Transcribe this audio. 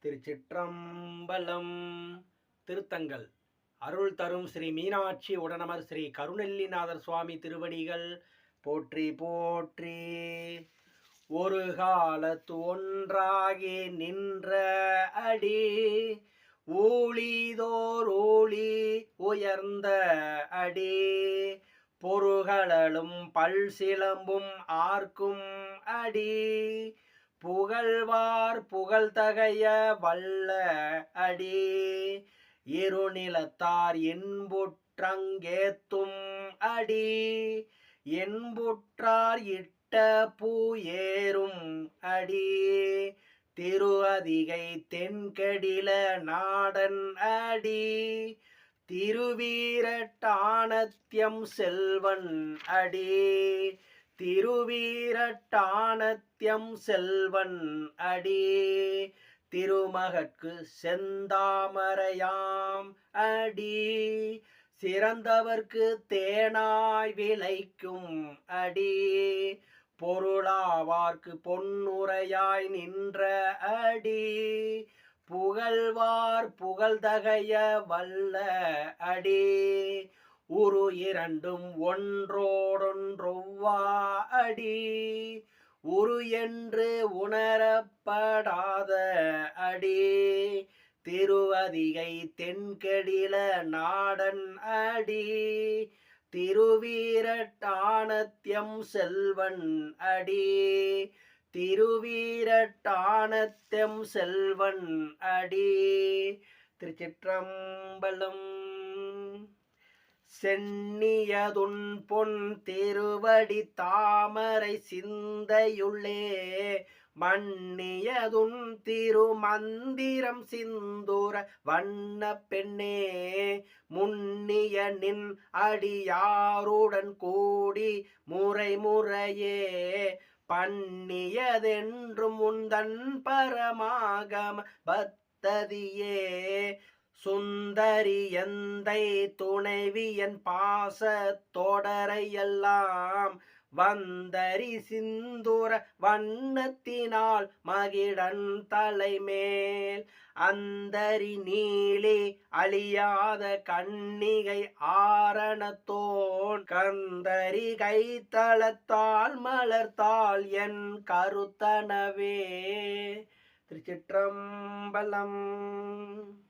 திருச்சிற்றம்பலம். திருத்தங்கள் அருள் தரும் ஸ்ரீ மீனாட்சி உடனமர் ஸ்ரீ கருணெல்லிநாதர் சுவாமி திருவடிகள் போற்றி போற்றி. ஒரு காலத்து ஒன்றாகி நின்ற அடி ஊழிதோர் ஊழி உயர்ந்த அடி பொருகளலும் பல் சிலம்பும் ஆர்க்கும் அடி புகழ்வார் புகழ்தகைய வல்ல அடி இருநிலத்தார் என்புற்றங்கேத்தும் அடி என்புற்றார் இட்ட பூ ஏறும் அடி திரு அதிகை தென்கடில நாடன் அடி திருவீரட்டானத்யம் செல்வன் அடி திருவீரட்டானத்யம் செல்வன் அடி திருமகற்கு செந்தாமரையாம் அடி சிறந்தவர்க்கு தேனாய் விளைக்கும் அடி பொருளாவார்க்கு பொன்னுரையாய் நின்ற அடி புகழ்வார் புகழ்தகைய வல்ல அடி உரு இரண்டும் ஒன்றோடொன்றொவ்வா அடி உரு என்று உணரப்படாத அடி திருவதிகை தென்கடில நாடன் அடி திருவீரட்டானத்யம் செல்வன் அடி திருவீரட்டானத்யம் செல்வன் அடி. திருச்சிற்றம்பலம். சென்னியதுன் பொன் திருவடி தாமரை சிந்தையுள்ளே மன்னியதுன் திருமந்திரம் சிந்துர வண்ண பெண்ணே முன்னிய நின் அடியாருடன் கூடி முறை முறையே பண்ணியதென்றும் முந்தன் பரமாகம பத்ததியே சுந்தரி எந்தை துணைவியன் பாச தொடரையெல்லாம் வந்தரி சிந்துர வண்ணத்தினால் மகிழன் தலைமேல் அந்தரி நீலி அழியாத கண்ணிகை ஆரணத்தோன் கந்தரி கைத்தளத்தால் மலர்த்தாள் என் கருத்தனவே. திருச்சிற்றம்பலம்.